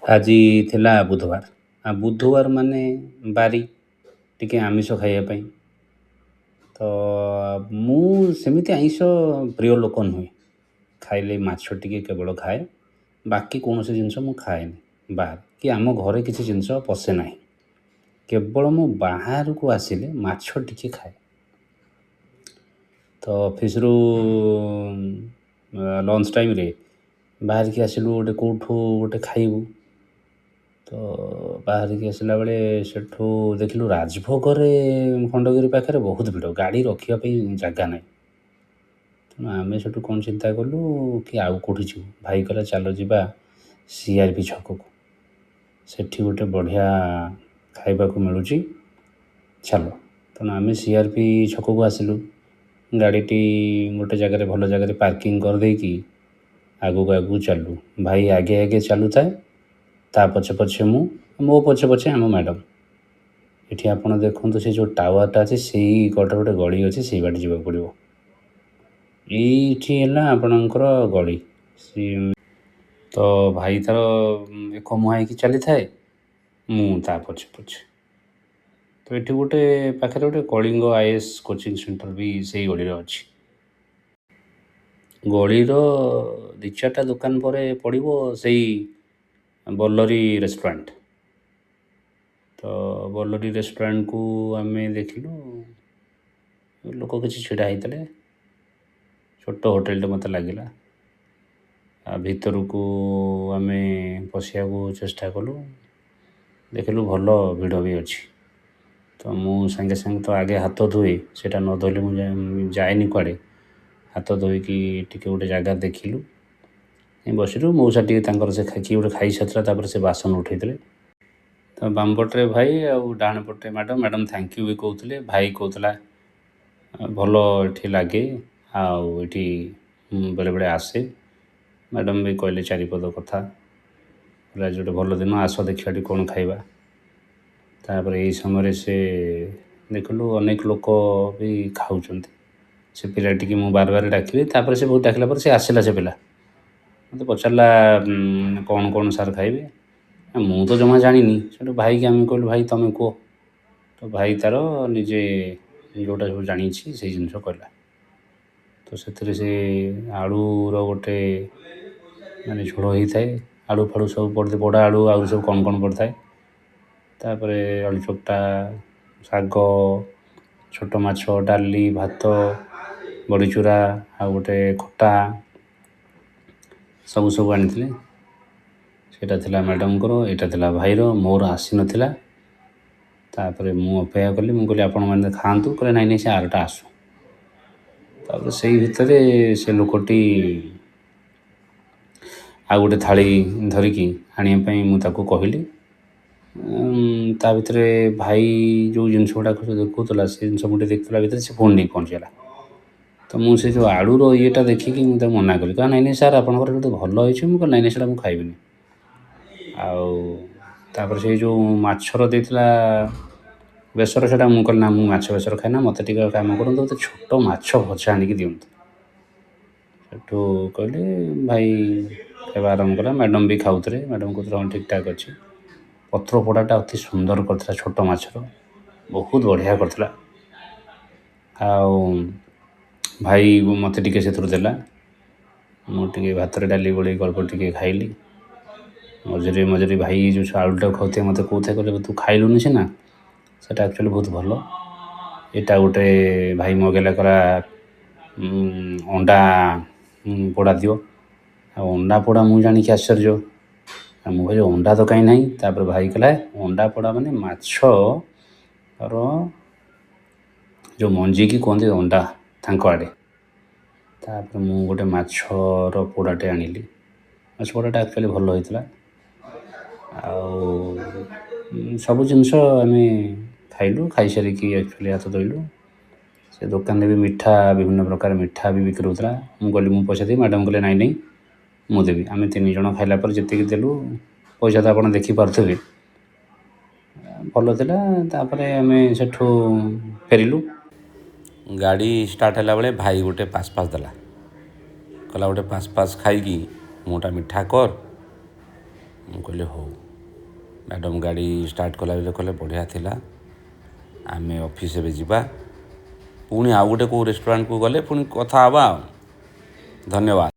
ଆଜି ଥିଲା ବୁଧବାର। ବୁଧବାର ମାନେ ବାରି ଟିକେ ଆମିଷ ଖାଇବା ପାଇଁ। ତ ମୁଁ ସେମିତି ଆଇଁଷ ପ୍ରିୟ ଲୋକ ନୁହେଁ। ଖାଇଲେ ମାଛ ଟିକେ କେବଳ ଖାଏ। ବାକି କୌଣସି ଜିନିଷ ମୁଁ ଖାଏନି ବାହାରେ, କି ଆମ ଘରେ କିଛି ଜିନିଷ ପଶେ ନାହିଁ। କେବଳ ମୁଁ ବାହାରକୁ ଆସିଲେ ମାଛ ଟିକେ ଖାଏ। ତ ଅଫିସରୁ ଲଞ୍ଚ ଟାଇମ୍ରେ ବାହାରିକି ଆସିଲୁ କେଉଁଠୁ ଗୋଟେ ଖାଇବୁ। ତ ବାହାରିକି ଆସିଲା ବେଳେ ସେଠୁ ଦେଖିଲୁ ରାଜଭୋଗରେ ଖଣ୍ଡଗିରି ପାଖରେ ବହୁତ ଭିଡ଼, ଗାଡ଼ି ରଖିବା ପାଇଁ ଜାଗା ନାହିଁ। ତେଣୁ ଆମେ ସେଠୁ କ'ଣ ଚିନ୍ତା କଲୁ କି ଆଉ କେଉଁଠି ଯିବୁ। ଭାଇ କହିଲା ଚାଲ ଯିବା CRP ଛକକୁ, ସେଠି ଗୋଟେ ବଢ଼ିଆ ଖାଇବାକୁ ମିଳୁଛି, ଚାଲ। ତେଣୁ ଆମେ CRP ଛକକୁ ଆସିଲୁ। ଗାଡ଼ିଟି ଗୋଟେ ଜାଗାରେ ଭଲ ଜାଗାରେ ପାର୍କିଂ କରିଦେଇକି ଆଗକୁ ଚାଲୁ। ଭାଇ ଆଗେ ଆଗେ ଚାଲୁଥାଏ, ତା ପଛେ ପଛେ ମୁଁ, ମୋ ପଛେ ପଛେ ଆମ ମ୍ୟାଡ଼ାମ୍। ଏଠି ଆପଣ ଦେଖନ୍ତୁ ସେ ଯେଉଁ ଟାୱାରଟା ଅଛି ସେଇ କଡ଼ରେ ଗୋଟେ ଗଳି ଅଛି, ସେଇ ବାଟେ ଯିବାକୁ ପଡ଼ିବ। ଏଇଠି ହେଲା ଆପଣଙ୍କର ଗଳି। ତ ଭାଇ ତାର ଏକ ମୁହାଁ ହେଇକି ଚାଲିଥାଏ, ମୁଁ ତା ପଛେ ପଛେ। ତ ଏଠି ଗୋଟେ ପାଖରେ ଗୋଟେ କଳିଙ୍ଗ IAS କୋଚିଂ ସେଣ୍ଟର ବି ସେଇ ଗଳିରେ ଅଛି। ଗଳିର 2-4ଟା ଦୋକାନ ପରେ ପଡ଼ିବ ସେଇ ବଲ୍ଲରୀ ରେଷ୍ଟୁରାଣ୍ଟ। ତ ବଲ୍ଲରୀ ରେଷ୍ଟୁରାଣ୍ଟକୁ ଆମେ ଦେଖିଲୁ ଲୋକ କିଛି ଛିଡ଼ା ହେଇଥିଲେ। ଛୋଟ ହୋଟେଲଟେ ମୋତେ ଲାଗିଲା। ଭିତରକୁ ଆମେ ପଶିବାକୁ ଚେଷ୍ଟା କଲୁ, ଦେଖିଲୁ ଭଲ ଭିଡ଼ ବି ଅଛି। ତ ମୁଁ ସାଙ୍ଗେ ସାଙ୍ଗେ ତ ଆଗେ ହାତ ଧୋଇ, ସେଇଟା ନ ଧୋଇଲେ ମୁଁ ଯାଏନି କୁଆଡ଼େ। ହାତ ଧୋଇକି ଟିକେ ଗୋଟେ ଜାଗା ଦେଖିଲୁ, ବସିଲୁ। ମଉସା ଟିକେ ତାଙ୍କର ସେ କିଏ ଗୋଟେ ଖାଇସାରିଥିଲା, ତାପରେ ସେ ବାସନ ଉଠାଇଥିଲେ। ତ ବାମ ପଟରେ ଭାଇ ଆଉ ଡାହାଣ ପଟରେ ମ୍ୟାଡ଼ାମ୍ ଥ୍ୟାଙ୍କ ୟୁ ବି କହୁଥିଲେ। ଭାଇ କହୁଥିଲା ଭଲ ଏଠି ଲାଗେ, ଆଉ ଏଠି ବେଳେବେଳେ ଆସେ। ମ୍ୟାଡ଼ାମ୍ ବି କହିଲେ ଚାରିପଦ କଥା, ଆଜି ଗୋଟେ ଭଲ ଦିନ, ଆସ ଦେଖିବା ଏଠି କ'ଣ ଖାଇବା। ତାପରେ ଏଇ ସମୟରେ ସେ ଦେଖିଲୁ ଅନେକ ଲୋକ ବି ଖାଉଛନ୍ତି। ସେ ପିଲାଟିକି ମୁଁ ବାର ଡାକିଲି, ତାପରେ ସେ ବହୁତ ଡାକିଲା ପରେ ସେ ଆସିଲା। ସେ ପିଲା ମୋତେ ପଚାରିଲା କ'ଣ ସାର୍ ଖାଇବେ। ମୁଁ ତ ଜମା ଜାଣିନି। ସେଠୁ ଭାଇକି ଆମେ କହିଲୁ ଭାଇ ତୁମେ କୁହ। ତ ଭାଇ ତାର ନିଜେ ଯେଉଁଟା ସବୁ ଜାଣିଛି ସେଇ ଜିନିଷ କହିଲା। ତ ସେଥିରେ ସେ ଆଳୁର ଗୋଟେ ମାନେ ଝୋଳ ହେଇଥାଏ, ଆଳୁ ଫାଳୁ ସବୁ ପଡ଼ିଥାଏ, ବଡ଼ ଆଳୁ ଆହୁରି ସବୁ କ'ଣ ପଡ଼ିଥାଏ। ତାପରେ ଆଳୁ ଚକଟା, ଶାଗ, ଛୋଟ ମାଛ, ଡାଲି, ଭାତ, ବଡ଼ିଚୁରା, ଆଉ ଗୋଟେ ଖଟା, ସବୁ ଆଣିଥିଲେ। ସେଇଟା ଥିଲା ମ୍ୟାଡ଼ାମ୍ଙ୍କର, ଏଇଟା ଥିଲା ଭାଇର, ମୋର ଆସିନଥିଲା। ତାପରେ ମୁଁ ଅପେକ୍ଷା କଲି, ମୁଁ କହିଲି ଆପଣମାନେ ଖାଆନ୍ତୁ। କହିଲେ ନାଇଁ ସେ ଆରଟା ଆସୁ। ତାପରେ ସେଇ ଭିତରେ ସେ ଲୋକଟି ଆଉ ଗୋଟେ ଥାଳି ଧରିକି ଆଣିବା ପାଇଁ ମୁଁ ତାକୁ କହିଲି। ତା ଭିତରେ ଭାଇ ଯେଉଁ ଜିନିଷ ଗୁଡ଼ାକ ଦେଖାଉଥିଲା, ସେ ଜିନିଷ ମୁଁ ଟିକେ ଦେଖୁଥିଲା ଭିତରେ ସେ ପୁଣି ନେଇ ପହଞ୍ଚିଗଲା। ତ ମୁଁ ସେ ଯେଉଁ ଆଳୁର ଇଏଟା ଦେଖିକି ମୁଁ ତାକୁ ମନା କଲି, ନାଇଁ ସାର୍ ଆପଣଙ୍କର ଯଦି ଭଲ ହେଇଛି। ମୁଁ କହିଲି ନାଇଁ ସେଇଟା ମୁଁ ଖାଇବିନି। ଆଉ ତାପରେ ସେଇ ଯେଉଁ ମାଛର ଦେଇଥିଲା ବେସର, ସେଇଟା ମୁଁ କହିଲି ନା ମୁଁ ମାଛ ବେସର ଖାଏନା, ମୋତେ ଟିକେ କାମ କରନ୍ତୁ, ମୋତେ ଛୋଟ ମାଛ ଭଜା ଆଣିକି ଦିଅନ୍ତୁ। ସେଠୁ କହିଲି, ଭାଇ ଖାଇବା ଆରମ୍ଭ କଲା। ମ୍ୟାଡ଼ାମ୍ ବି ଖାଉଥିଲେ। ମ୍ୟାଡ଼ାମ୍ କହୁଥିଲେ ହଁ ଠିକ୍ଠାକ୍ ଅଛି। ପତ୍ର ପୋଡ଼ାଟା ଅତି ସୁନ୍ଦର କରିଥିଲା, ଛୋଟ ମାଛର ବହୁତ ବଢ଼ିଆ କରିଥିଲା। ଆଉ ଭାଇ ମୋତେ ଟିକେ ସେଥିରୁ ଦେଲା। ମୁଁ ଟିକେ ଭାତରେ ଡାଲି ଗୋଳେଇ ଅଳ୍ପ ଟିକେ ଖାଇଲି। ମଝିରେ ଭାଇ ଯେଉଁ ଆଳୁଟାକୁ ଖାଉଥାଏ ମୋତେ କହୁଥାଏ, କହିଲେ ତୁ ଖାଇଲୁନି ସିନା, ସେଇଟା ଆକ୍ଚୁଆଲି ବହୁତ ଭଲ। ଏଇଟା ଗୋଟେ ଭାଇ ମଗେଇଲା, କଲା ଅଣ୍ଡା ପୋଡ଼ା ଦିଅ। ଆଉ ଅଣ୍ଡା ପୋଡ଼ା ମୁଁ ଜାଣିକି ଆଶ୍ଚର୍ଯ୍ୟ। ମୁଁ କହିଲି ଅଣ୍ଡା ତ କାହିଁ ନାହିଁ। ତାପରେ ଭାଇ କହିଲା ଅଣ୍ଡା ପୋଡ଼ା ମାନେ ମାଛର ଯେଉଁ ମଞ୍ଜିକି କୁହନ୍ତି ଅଣ୍ଡା ତାଙ୍କ ଆଡ଼େ। ତାପରେ ମୁଁ ଗୋଟେ ମାଛର ପୋଡ଼ାଟେ ଆଣିଲି। ମାଛ ପୋଡ଼ାଟା ଆକ୍ଚୁଆଲି ଭଲ ହେଇଥିଲା। ଆଉ ସବୁ ଜିନିଷ ଆମେ ଖାଇଲୁ। ଖାଇସାରିକି ଆକ୍ଚୁଆଲି ହାତ ଧୋଇଲୁ। ସେ ଦୋକାନରେ ବି ମିଠା, ବିଭିନ୍ନ ପ୍ରକାର ମିଠା ବି ବିକ୍ରି ହେଉଥିଲା। ମୁଁ କହିଲି ମୁଁ ପଇସା ଦେବି। ମ୍ୟାଡ଼ାମ୍ କହିଲେ ନାଇଁ ମୁଁ ଦେବି। ଆମେ 3 ଜଣ ଖାଇଲା ପରେ ଯେତିକି ଦେଲୁ, ପଇସା ତ ଆପଣ ଦେଖିପାରୁଥିବେ, ଭଲ ଥିଲା। ତାପରେ ଆମେ ସେଠୁ ଫେରିଲୁ। ଗାଡ଼ି ଷ୍ଟାର୍ଟ ହେଲା ବେଳେ ଭାଇ ଗୋଟେ ପାସ୍ ଦେଲା, କହିଲା ଗୋଟେ ପାସ୍ ଖାଇକି ମୋଟା ମିଠା କର। ମୁଁ ମୁଁ କହିଲି ହଉ। ମ୍ୟାଡ଼ାମ୍ ଗାଡ଼ି ଷ୍ଟାର୍ଟ କଲାବେଳେ କହିଲେ ବଢ଼ିଆ ଥିଲା, ଆମେ ଅଫିସ୍ ଏବେ ଯିବା, ପୁଣି ଆଉ ଗୋଟେ କେଉଁ ରେଷ୍ଟୁରାଣ୍ଟକୁ ଗଲେ ପୁଣି କଥା ହେବା ଆଉ। ଧନ୍ୟବାଦ।